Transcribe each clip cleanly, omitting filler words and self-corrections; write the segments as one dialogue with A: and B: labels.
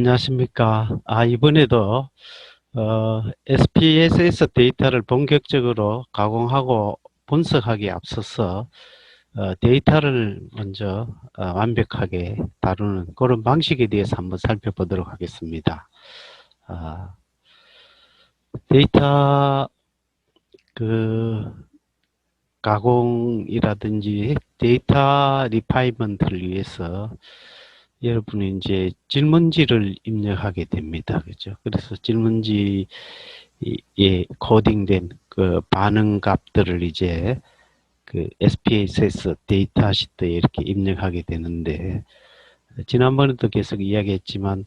A: 안녕하십니까. 이번에도 SPSS 데이터를 본격적으로 가공하고 분석하기에 앞서서 데이터를 먼저 완벽하게 다루는 그런 방식에 대해서 한번 살펴보도록 하겠습니다. 데이터 가공이라든지 데이터 리파이먼트를 위해서 여러분이 이제 질문지를 입력하게 됩니다. 그죠? 그래서 질문지에 코딩된 그 반응 값들을 이제 그 SPSS 데이터 시트에 이렇게 입력하게 되는데, 지난번에도 계속 이야기했지만,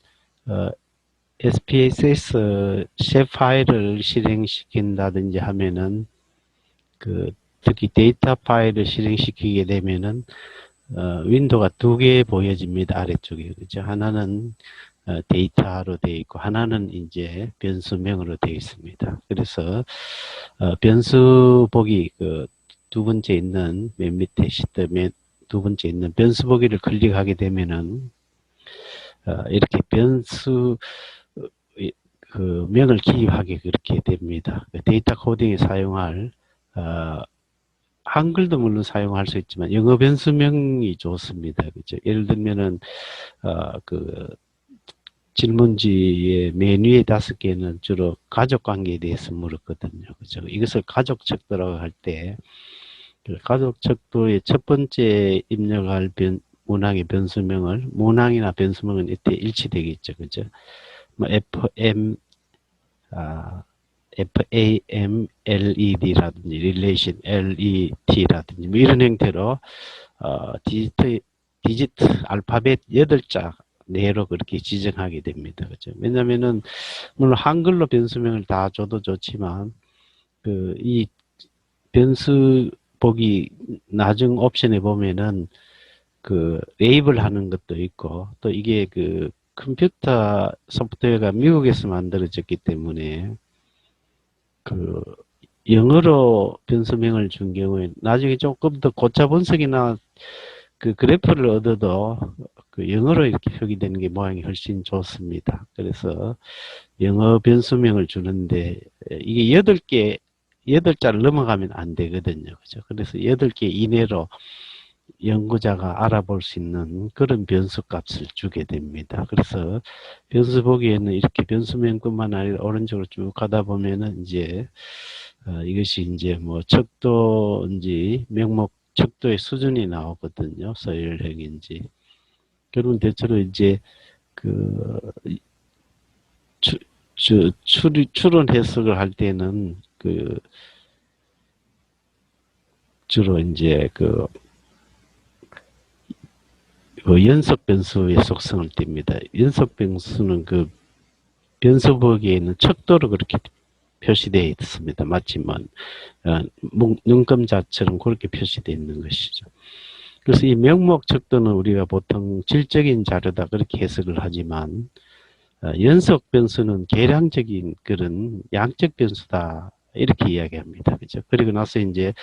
A: SPSS 쉐 파일을 실행시킨다든지 하면은, 특히 데이터 파일을 실행시키게 되면은, 윈도우가 두 개 보여집니다. 아래쪽에. 그죠? 하나는 데이터로 되어 있고, 하나는 이제 변수명으로 되어 있습니다. 그래서, 변수 보기, 두 번째 있는, 맨 밑에 시트 두 번째 있는 변수 보기를 클릭하게 되면은, 이렇게 변수, 명을 기입하게 그렇게 됩니다. 데이터 코딩에 사용할, 한글도 물론 사용할 수 있지만 영어 변수명이 좋습니다. 그죠? 예를 들면은 질문지의 메뉴의 5개는 주로 가족 관계에 대해서 물었거든요. 그죠? 이것을 가족 척도라고 할 때 가족 척도의 첫 번째 입력할 문항의 변수명을 문항이나 변수명은 이때 일치되겠죠. 그죠? 뭐 FAMLED라든지 relation LET라든지 뭐 이런 형태로 디지트 알파벳 8자 내로 그렇게 지정하게 됩니다. 그죠? 왜냐면은 물론 한글로 변수명을 다 줘도 좋지만 이 변수 보기 나중 옵션에 보면은 레이블 하는 것도 있고 또 이게 컴퓨터 소프트웨어가 미국에서 만들어졌기 때문에 영어로 변수명을 준 경우에 나중에 조금 더 고차 분석이나 그래프를 얻어도 영어로 이렇게 표기되는 게 모양이 훨씬 좋습니다. 그래서 영어 변수명을 주는데 이게 8자를 넘어가면 안 되거든요. 그죠? 그래서 8개 이내로 연구자가 알아볼 수 있는 그런 변수 값을 주게 됩니다. 그래서 변수 보기에는 이렇게 변수명뿐만 아니라 오른쪽으로 쭉 가다 보면은 이제 이것이 이제 뭐 척도인지 명목 척도의 수준이 나오거든요. 서열형인지. 그러면 대체로 이제 추론 해석을 할 때는 주로 이제 연속 변수의 속성을 띱니다. 연속 변수는 변수 보기에는 척도로 그렇게 표시되어 있습니다. 마치만 눈금자처럼 그렇게 표시되어 있는 것이죠. 그래서 이 명목 척도는 우리가 보통 질적인 자료다 그렇게 해석을 하지만 연속 변수는 계량적인 그런 양적 변수다 이렇게 이야기합니다. 그죠? 그리고 나서 이제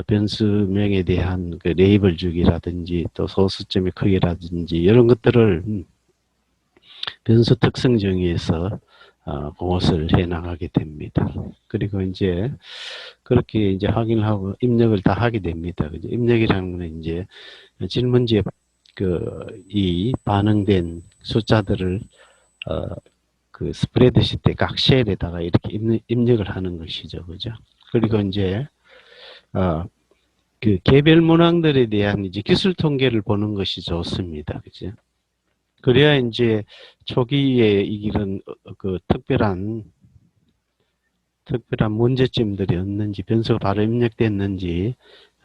A: 변수명에 대한 레이블 주기라든지 또 소수점의 크기라든지 이런 것들을 변수 특성 정의에서 그것을 해 나가게 됩니다. 그리고 이제 그렇게 이제 확인을 하고 입력을 다 하게 됩니다. 그죠? 입력이라는 건 이제 질문지에 이 반응된 숫자들을 스프레드시트의 각 셀에다가 이렇게 입력을 하는 것이죠. 그죠? 그리고 이제 개별 문항들에 대한 이제 기술 통계를 보는 것이 좋습니다. 그죠? 그래야 이제 초기에 이런 특별한 문제점들이 없는지, 변수가 바로 입력됐는지,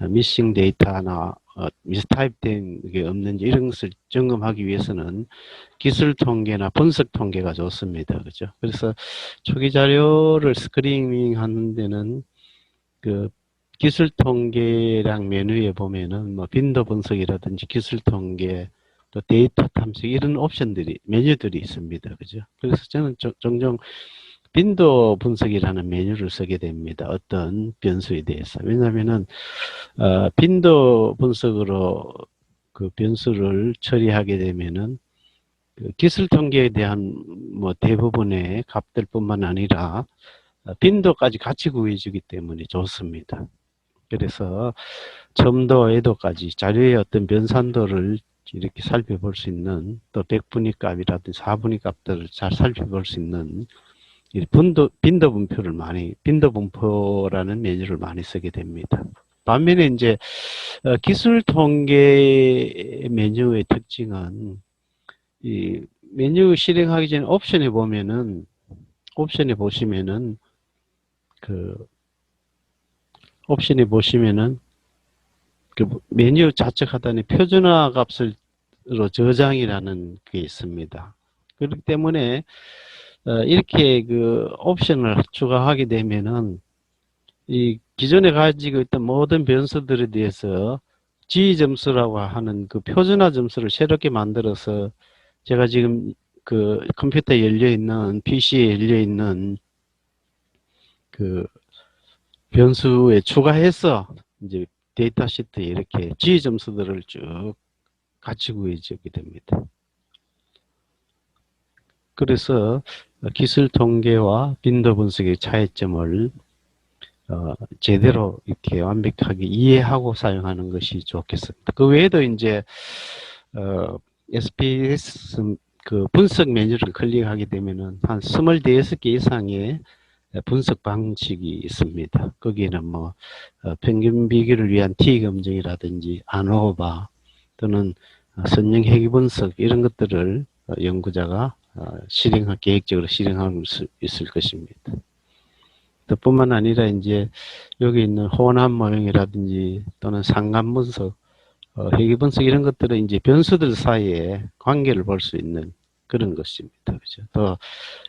A: 미싱 데이터나 미스타입된 게 없는지 이런 것을 점검하기 위해서는 기술 통계나 분석 통계가 좋습니다. 그죠? 그래서 초기 자료를 스크리닝 하는 데는 기술 통계랑 메뉴에 보면은 뭐 빈도 분석이라든지 기술 통계 또 데이터 탐색 이런 옵션들이 메뉴들이 있습니다. 그죠? 그래서 저는 종종 빈도 분석이라는 메뉴를 쓰게 됩니다. 어떤 변수에 대해서. 왜냐하면은 빈도 분석으로 변수를 처리하게 되면은 그 기술 통계에 대한 뭐 대부분의 값들뿐만 아니라 빈도까지 같이 구해주기 때문에 좋습니다. 그래서 첨도, 애도까지 자료의 어떤 변산도를 이렇게 살펴볼 수 있는, 또 백분위 값이라든지 사분위 값들을 잘 살펴볼 수 있는 빈도 분표를 빈도 분포라는 메뉴를 많이 쓰게 됩니다. 반면에 이제 기술 통계 메뉴의 특징은 이 메뉴 실행하기 전에 옵션에 보시면은 그 그 메뉴 좌측 하단에 표준화 값으로 저장이라는 게 있습니다. 그렇기 때문에 이렇게 그 옵션을 추가하게 되면은 이 기존에 가지고 있던 모든 변수들에 대해서 지위 점수라고 하는 그 표준화 점수를 새롭게 만들어서 제가 지금 그 컴퓨터에 열려 있는 PC에 열려 있는 그 변수에 추가해서 이제 데이터 시트에 이렇게 지위 점수들을 쭉 같이 구해주게 됩니다. 그래서 기술 통계와 빈도 분석의 차이점을 제대로 이렇게 완벽하게 이해하고 사용하는 것이 좋겠습니다. 그 외에도 이제 SPS 그 분석 메뉴를 클릭하게 되면은 한 25개 이상의 분석 방식이 있습니다. 거기에는 뭐 평균 비교를 위한 T 검증이라든지 안오버 또는 선형 회귀 분석 이런 것들을 연구자가 계획적으로 실행할 수 있을 것입니다. 또 뿐만 아니라 이제 여기 있는 호남 모형이라든지 또는 상관 분석, 회귀 분석 이런 것들은 이제 변수들 사이에 관계를 볼 수 있는 그런 것입니다. 그죠? 또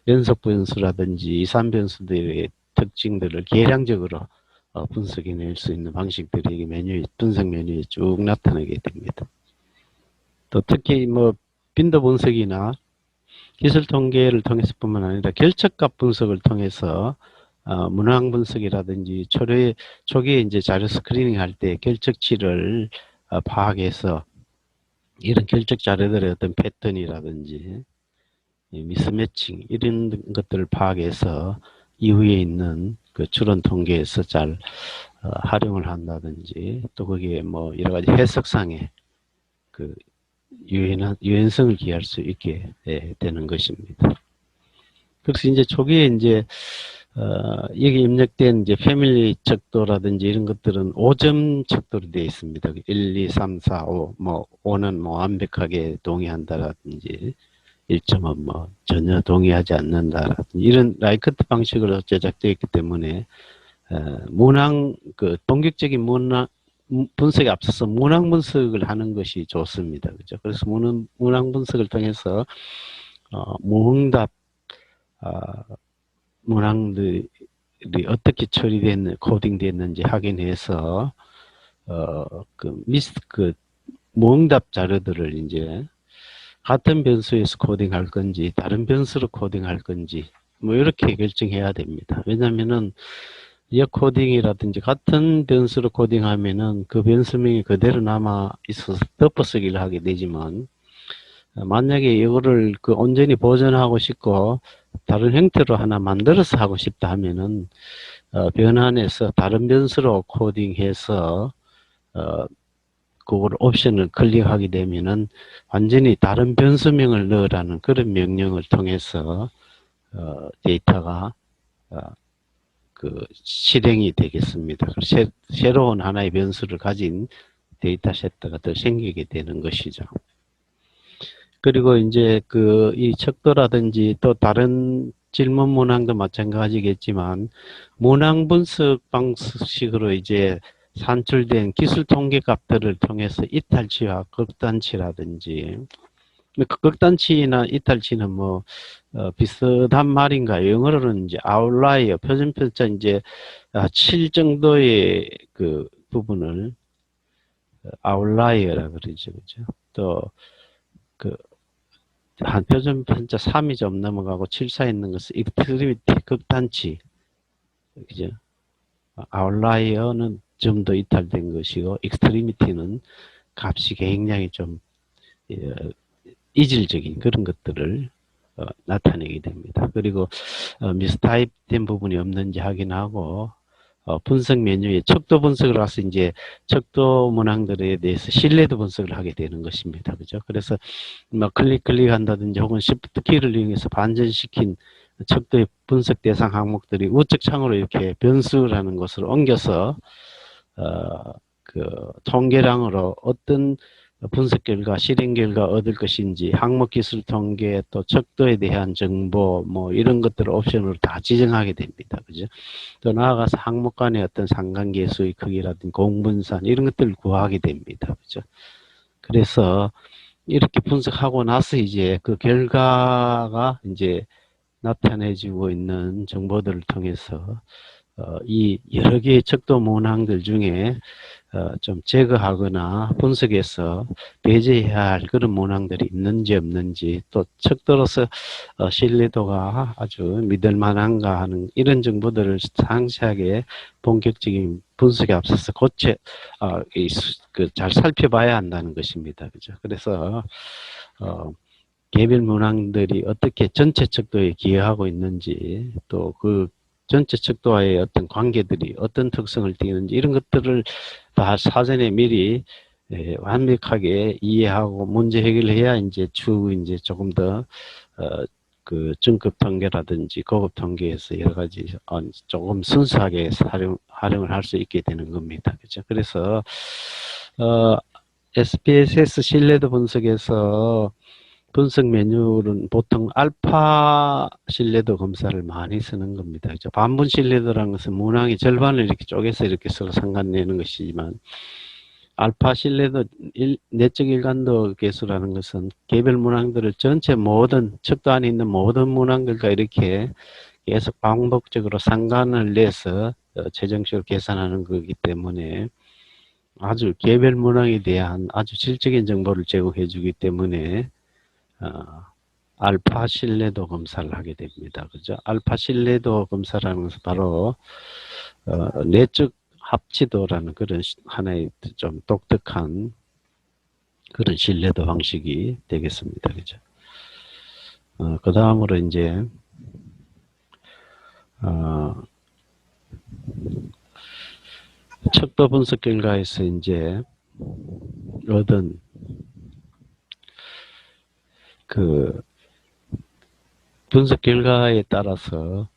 A: 연속 변수라든지 이산 변수들의 특징들을 계량적으로 분석해낼 수 있는 방식들이 분석 메뉴에 쭉 나타나게 됩니다. 또 특히 뭐 빈도 분석이나 기술 통계를 통해서뿐만 아니라 결척값 분석을 통해서 문항 분석이라든지 초기에 이제 자료 스크리닝 할 때 결척치를 파악해서 이런 결적 자료들의 어떤 패턴이라든지 미스매칭 이런 것들을 파악해서 이후에 있는 그 추론 통계에서 잘 활용을 한다든지 또 거기에 뭐 여러 가지 해석상의 그 유연성을 기할 수 있게 되는 것입니다. 그래서 이제 초기에 이제 여기 입력된 이제 패밀리 척도라든지 이런 것들은 5점 척도로 되어 있습니다. 1, 2, 3, 4, 5, 뭐 5는 뭐 완벽하게 동의한다라든지 1점은 뭐 전혀 동의하지 않는다라든지 이런 라이커트 방식으로 제작되어 있기 때문에 문항 그 본격적인 문항 분석에 앞서서 문항 분석을 하는 것이 좋습니다. 그죠? 그래서 문항 분석을 통해서 무응답 문항들이 어떻게 처리됐는 코딩됐는지 확인해서 그 무응답 자료들을 이제 같은 변수에서 코딩할 건지 다른 변수로 코딩할 건지 뭐 이렇게 결정해야 됩니다. 왜냐하면은 역코딩이라든지 같은 변수로 코딩하면은 그 변수명이 그대로 남아 있어서 덮어쓰기를 하게 되지만 만약에 이거를 그 온전히 보존하고 싶고 다른 형태로 하나 만들어서 하고 싶다 하면은 변환해서 다른 변수로 코딩해서 그걸 옵션을 클릭하게 되면은 완전히 다른 변수명을 넣으라는 그런 명령을 통해서 데이터가 그 실행이 되겠습니다. 새로운 하나의 변수를 가진 데이터 세트가 더 생기게 되는 것이죠. 그리고 이제 이 척도라든지 또 다른 질문 문항도 마찬가지겠지만 문항 분석 방식으로 이제 산출된 기술 통계 값들을 통해서 이탈치와 극단치라든지 극단치나 이탈치는 뭐 비슷한 말인가요? 영어로는 이제 아웃라이어 표준편차 이제 7 정도의 그 부분을 아웃라이어라 그러죠, 그죠? 또 한 표준편차 3이 좀 넘어가고 7 사이 있는 것은 익스트리미티 극단치, 그죠? 아웃라이어는 좀 더 이탈된 것이고 익스트리미티는 값이 굉장히 좀 이질적인 그런 것들을 나타내게 됩니다. 그리고 미스타입된 부분이 없는지 확인하고 분석 메뉴에 척도 분석을 해서 이제 척도 문항들에 대해서 신뢰도 분석을 하게 되는 것입니다. 그죠? 그래서 뭐 클릭한다든지 혹은 Shift 키를 이용해서 반전시킨 척도의 분석 대상 항목들이 우측 창으로 이렇게 변수라는 것을 옮겨서 그 통계량으로 어떤 분석 결과, 실행 결과 얻을 것인지, 항목 기술 통계, 또 척도에 대한 정보, 뭐 이런 것들을 옵션으로 다 지정하게 됩니다. 그죠? 또 나아가서 항목 간의 어떤 상관계수의 크기라든지 공분산 이런 것들을 구하게 됩니다. 그죠? 그래서 이렇게 분석하고 나서 이제 그 결과가 이제 나타내지고 있는 정보들을 통해서 이 여러 개의 척도 문항들 중에 좀 제거하거나 분석해서 배제해야 할 그런 문항들이 있는지 없는지, 또 척도로서 신뢰도가 아주 믿을 만한가 하는 이런 정보들을 상세하게 본격적인 분석에 앞서서 잘 살펴봐야 한다는 것입니다. 그죠? 그래서 개별 문항들이 어떻게 전체 척도에 기여하고 있는지, 또 그 전체 척도와의 어떤 관계들이 어떤 특성을 띠는지 이런 것들을 다 사전에 미리 완벽하게 이해하고 문제 해결해야 이제 추후 이제 조금 더 그 중급 통계라든지 고급 통계에서 여러 가지 조금 순수하게 활용을 할 수 있게 되는 겁니다. 그죠? 그래서 SPSS 신뢰도 분석에서 분석 메뉴는 보통 알파 신뢰도 검사를 많이 쓰는 겁니다. 그죠? 반분 신뢰도라는 것은 문항의 절반을 이렇게 쪼개서 이렇게 서로 상관내는 것이지만, 알파 신뢰도 내적 일관도 계수라는 것은 개별 문항들을 전체 모든 척도 안에 있는 모든 문항들과 이렇게 계속 반복적으로 상관을 내서 최종적으로 계산하는 거기 때문에 아주 개별 문항에 대한 아주 질적인 정보를 제공해 주기 때문에 알파 신뢰도 검사를 하게 됩니다. 그죠? 알파 신뢰도 검사라는 것은 바로 내적 합치도라는 그런 하나의 좀 독특한 그런 신뢰도 방식이 되겠습니다. 그죠? 그 다음으로 이제 척도 분석 결과에서 이제 얻은 그 분석 결과에 따라서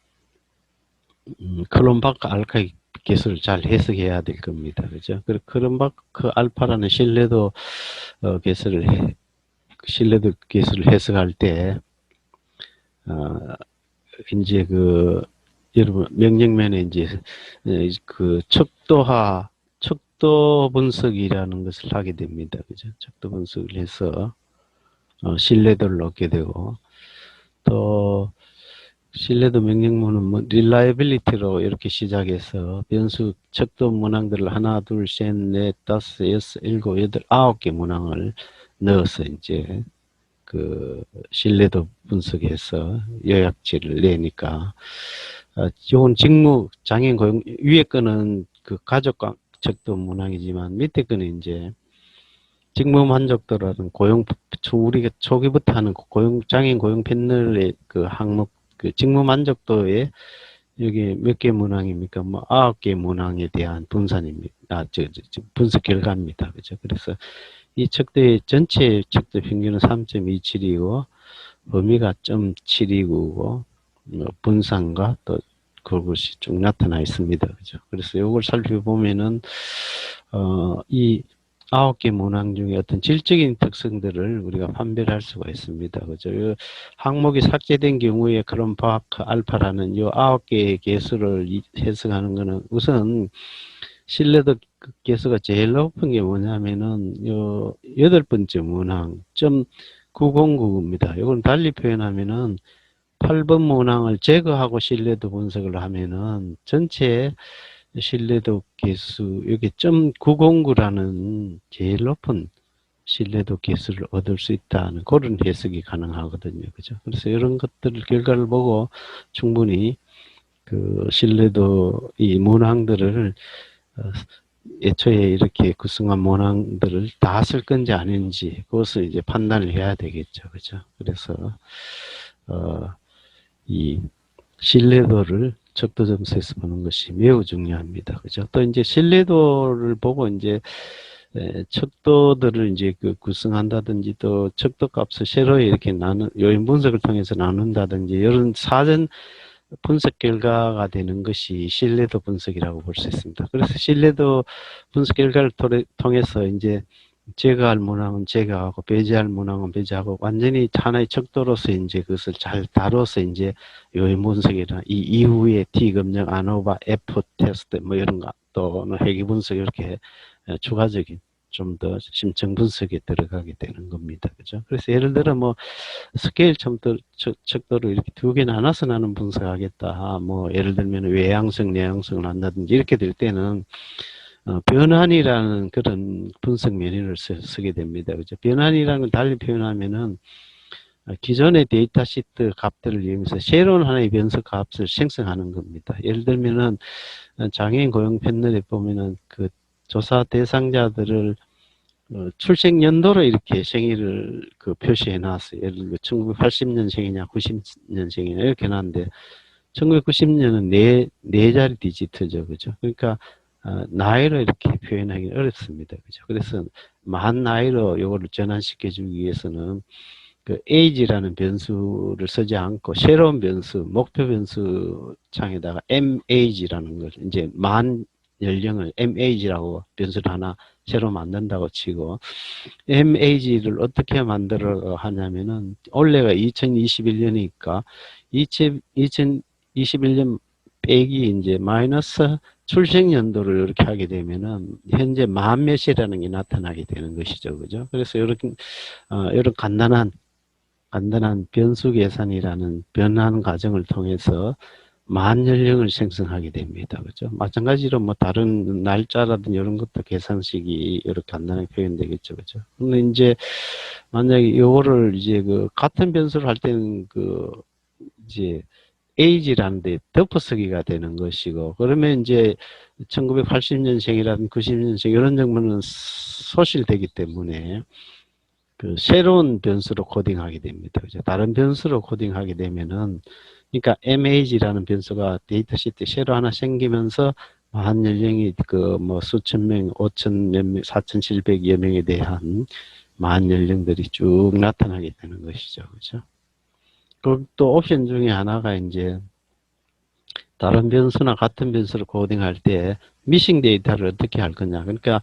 A: 크롬바크 알파 기술을 잘 해석해야 될 겁니다. 그죠? 그리고 크롬바크 알파라는 신뢰도 기술을 해석할 때 이제 여러분 명령면에 이제 그 척도 분석이라는 것을 하게 됩니다. 그죠? 척도 분석을 해서 신뢰도를 얻게 되고, 또 신뢰도 명령문은 뭐 reliability로 이렇게 시작해서 변수 척도 문항들을 하나, 둘, 셋, 넷, 다섯, 여섯, 일곱, 여덟, 9개 문항을 넣어서 이제 그 신뢰도 분석해서 요약지를 내니까 좋은 직무 장애인 고용 위에 거는 그 가족 척도 문항이지만 밑에 거는 이제 직무 만족도라는 우리가 초기부터 하는 장애인 고용 패널의 그 항목, 그 직무 만족도에 여기 몇 개 문항입니까? 뭐 9개 문항에 대한 분산입니다. 분석 결과입니다. 그죠? 그래서 이 척도의 전체 척도 평균은 3.27이고 범위가 0.729고 분산과 또 그것이 쭉 나타나 있습니다. 그죠? 그래서 이걸 살펴보면은 이 9개 문항 중에 어떤 질적인 특성들을 우리가 판별할 수가 있습니다. 그죠? 항목이 삭제된 경우에 크롬바크 알파라는 이 9개의 개수를 해석하는 것은 우선 신뢰도 개수가 제일 높은 게 뭐냐면은 요 8번째 문항 909입니다. 이건 달리 표현하면은 8번 문항을 제거하고 신뢰도 분석을 하면은 전체 신뢰도 개수, 여기 909라는 제일 높은 신뢰도 개수를 얻을 수 있다는 그런 해석이 가능하거든요. 그죠? 그래서 이런 것들 결과를 보고 충분히 그 신뢰도 이 문항들을 애초에 이렇게 구성한 문항들을 다 쓸 건지 아닌지 그것을 이제 판단을 해야 되겠죠. 그죠? 그래서 이 신뢰도를 척도 점수에서 보는 것이 매우 중요합니다. 그죠? 또 이제 신뢰도를 보고 이제 척도들을 이제 그 구성한다든지 또 척도 값을 세로에 이렇게 요인 분석을 통해서 나눈다든지 이런 사전 분석 결과가 되는 것이 신뢰도 분석이라고 볼 수 있습니다. 그래서 신뢰도 분석 결과를 통해서 이제 제거할 문항은 제거하고 배제할 문항은 배제하고 완전히 하나의 척도로서 이제 그것을 잘 다뤄서 이제 요인 분석이나 이 이후에 T 검정, 아노바, F 테스트 뭐 이런 거 또는 회귀 분석 이렇게 추가적인 좀 더 심층 분석에 들어가게 되는 겁니다. 그죠? 그래서 예를 들어 뭐 스케일 척도를 이렇게 두 개 나눠서 나는 분석하겠다. 뭐 예를 들면 외향성, 내향성을 한다든지 이렇게 될 때는 변환이라는 그런 분석 메뉴를 쓰게 됩니다. 그죠? 변환이라는 걸 달리 표현하면은 기존의 데이터 시트 값들을 이용해서 새로운 하나의 변수 값을 생성하는 겁니다. 예를 들면은 장애인 고용 패널에 보면은 그 조사 대상자들을 출생 연도로 이렇게 생일을 그 표시해 놨어요. 예를 들면 1980년생이냐 90년생이냐 이렇게 놨는데 1990년은 네 자리 디지트죠. 그죠? 그러니까 나이로 이렇게 표현하기 어렵습니다. 그죠? 그래서 만 나이로 이거를 전환시켜 주기 위해서는 그 age라는 변수를 쓰지 않고 새로운 변수, 목표 변수 창에다가 mage라는 걸 이제 만 연령을 mage라고 변수를 하나 새로 만든다고 치고 mage를 어떻게 만들어 하냐면은 올해가 2021년이니까 2021년 빼기 이제 마이너스 출생 연도를 이렇게 하게 되면은 현재 만 몇이라는 게 나타나게 되는 것이죠. 그죠? 그래서 이렇게 이런 간단한 변수 계산이라는 변환 과정을 통해서 만 연령을 생성하게 됩니다. 그죠? 마찬가지로 뭐 다른 날짜라든지 이런 것도 계산식이 이렇게 간단하게 표현되겠죠. 그죠? 근데 이제 만약에 이거를 이제 그 같은 변수를 할 때는 그 이제 age라는 데 덮어쓰기가 되는 것이고 그러면 이제 1980년생이라든지 90년생 이런 정도는 소실되기 때문에 그 새로운 변수로 코딩하게 됩니다. 그죠? 다른 변수로 코딩하게 되면은 그러니까 mage라는 변수가 데이터 시트에 새로 하나 생기면서 만 연령이 그 뭐 수천 명, 5천 몇 명, 4,700여 명에 대한 만 연령들이 쭉 나타나게 되는 것이죠. 그죠? 그리고 또 옵션 중에 하나가 이제 다른 변수나 같은 변수를 코딩할 때 미싱 데이터를 어떻게 할 거냐. 그러니까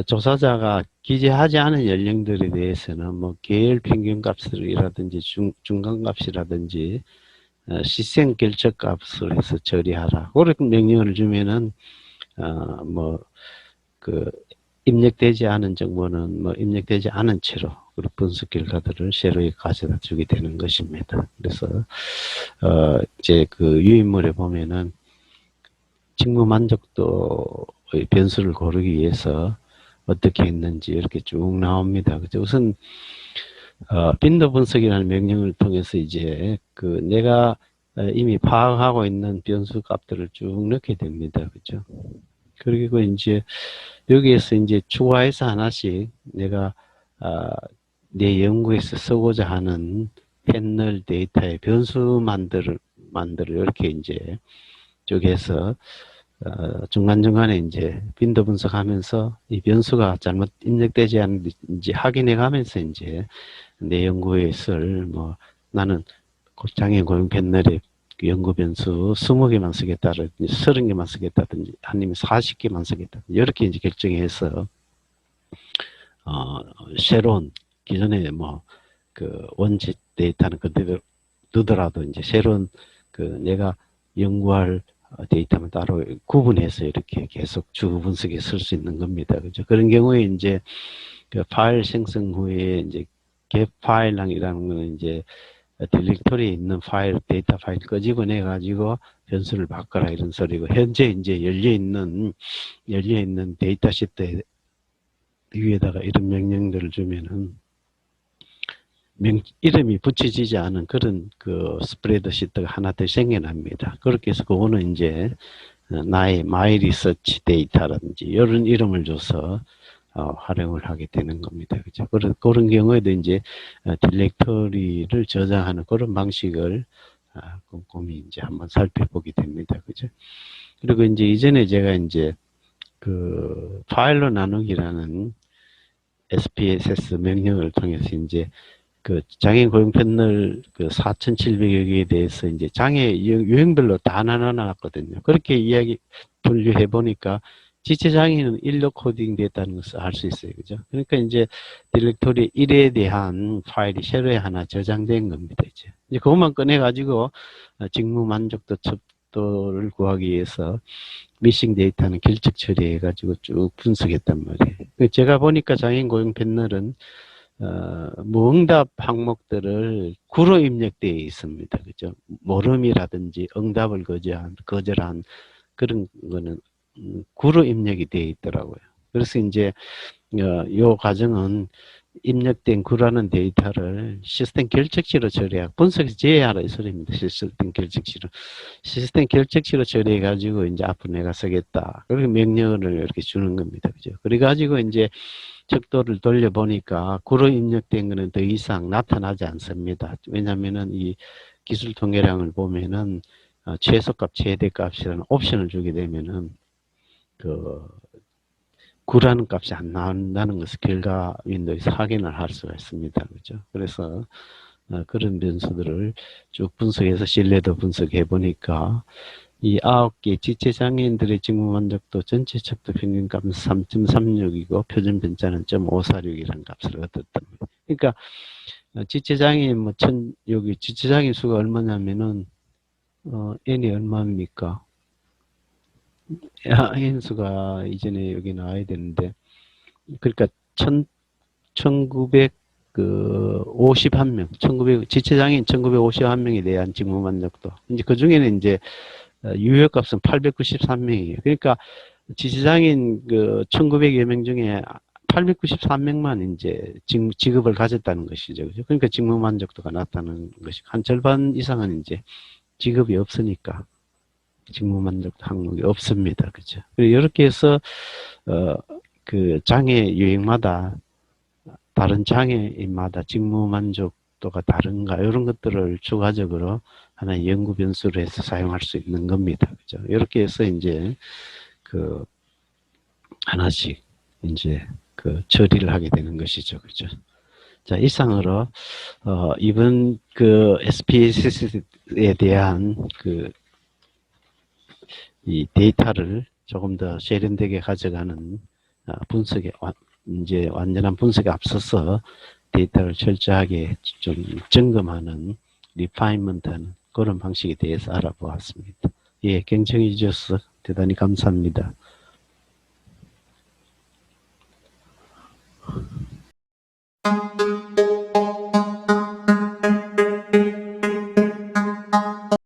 A: 조사자가 기재하지 않은 연령들에 대해서는 뭐 계열 평균 값이라든지 중간 값이라든지 시생 결정 값을 해서 처리하라. 그렇게 명령을 주면은 뭐 그 입력되지 않은 정보는 뭐 입력되지 않은 채로 그 분석 결과들을 쉐로에 가져다 주게 되는 것입니다. 그래서 이제 그 유인물에 보면은 직무 만족도의 변수를 고르기 위해서 어떻게 했는지 이렇게 쭉 나옵니다. 그죠? 우선 빈도 분석이라는 명령을 통해서 이제 그 내가 이미 파악하고 있는 변수 값들을 쭉 넣게 됩니다. 그죠? 그리고 이제 여기에서 이제 추가해서 하나씩 내가 내 연구에서 쓰고자 하는 패널 데이터의 변수만들을 이렇게 이제 쪽에서 중간중간에 이제 빈도 분석하면서 이 변수가 잘못 입력되지 않는지 확인해 가면서 이제 내 연구에 쓸 뭐 나는 장애인 고용 패널의 연구 변수 20개만 쓰겠다든지 30개만 쓰겠다든지 아니면 40개만 쓰겠다든지 이렇게 이제 결정해서 새로운 기존에 뭐 그 원칙 데이터는 그대로 두더라도 이제 새로운 그 내가 연구할 데이터만 따로 구분해서 이렇게 계속 주거 분석에 쓸 수 있는 겁니다. 그죠? 그런 경우에 이제 그 파일 생성 후에 이제 갭 파일이라는 거는 이제 디렉토리에 있는 파일, 데이터 파일 끄집어내 가지고 변수를 바꿔라 이런 소리고 현재 이제 열려 있는 데이터 시트 위에다가 이런 명령들을 주면은 이름이 붙여지지 않은 그런 그 스프레드 시트가 하나 더 생겨납니다. 그렇게 해서 그거는 이제 나의 마이 리서치 데이터라든지 이런 이름을 줘서 활용을 하게 되는 겁니다. 그죠? 그런 경우에도 이제 디렉터리를 저장하는 그런 방식을 꼼꼼히 이제 한번 살펴보게 됩니다. 그죠? 그리고 이제 이전에 제가 이제 그 파일로 나누기라는 SPSS 명령을 통해서 이제 그 장애인 고용 패널 그 4,700여 개에 대해서 이제 장애 유형별로 다 나눠놨거든요. 그렇게 이야기 분류해 보니까 지체 장애는 일로 코딩 됐다는 것을 알 수 있어요. 그죠? 그러니까 이제 디렉토리 1에 대한 파일이 새로 하나 저장된 겁니다. 이제 그것만 꺼내 가지고 직무 만족도 첩도를 구하기 위해서 미싱 데이터는 결적 처리해 가지고 쭉 분석했단 말이에요. 제가 보니까 장애인 고용 패널은 무응답 항목들을 구로 입력되어 있습니다. 그죠? 모름이라든지 응답을 거절한 그런 거는 구로 입력이 되어 있더라고요. 그래서 이제 요 과정은 입력된 구라는 데이터를 시스템 결적치로 처리하고 분석해서 제외하라 이 소리입니다. 시스템 결적치로 처리해 가지고 이제 앞으로 내가 쓰겠다. 그렇게 명령을 이렇게 주는 겁니다. 그죠? 그래 가지고 이제 척도를 돌려보니까 구로 입력된 것은 더 이상 나타나지 않습니다. 왜냐하면은 이 기술 통계량을 보면은 최소값, 최대값이라는 옵션을 주게 되면은 그 구라는 값이 안 나온다는 것을 결과 윈도우에서 확인을 할 수가 있습니다. 그죠? 그래서 그런 변수들을 쭉 분석해서 신뢰도 분석해 보니까 이 9개 지체장애인들의 직무 만족도 전체 척도 평균값은 3.36이고 표준 변자는 0.546이라는 값을 얻었답니다. 그러니까 지체장애인 여기 지체장애인 수가 얼마냐면은 n이 얼마입니까? n 수가 이전에 여기 나와야 되는데 그러니까 1951명, 지체장애인 1951명에 대한 직무 만족도. 이제 그 중에는 이제 유효값은 893명이에요. 그러니까 지체장애인 그 1900여 명 중에 893명만 이제 직업을 가졌다는 것이죠. 그죠? 그러니까 직무 만족도가 낮다는 것이 한 절반 이상은 이제 직업이 없으니까 직무 만족도 항목이 없습니다. 그죠? 그리고 이렇게 해서 그 장애 유형마다 다른 장애인마다 직무 만족도가 다른가 이런 것들을 추가적으로 하나의 연구 변수로 해서 사용할 수 있는 겁니다. 그죠? 이렇게 해서 이제 그 하나씩 이제 그 처리를 하게 되는 것이죠. 그죠? 자, 이상으로 이번 그 SPSS에 대한 그 이 데이터를 조금 더 세련되게 가져가는 분석에 이제 완전한 분석에 앞서서 데이터를 철저하게 좀 점검하는 리파인먼트하는 그런 방식에 대해서 알아보았습니다. 예, 경청해 주셔서 대단히 감사합니다.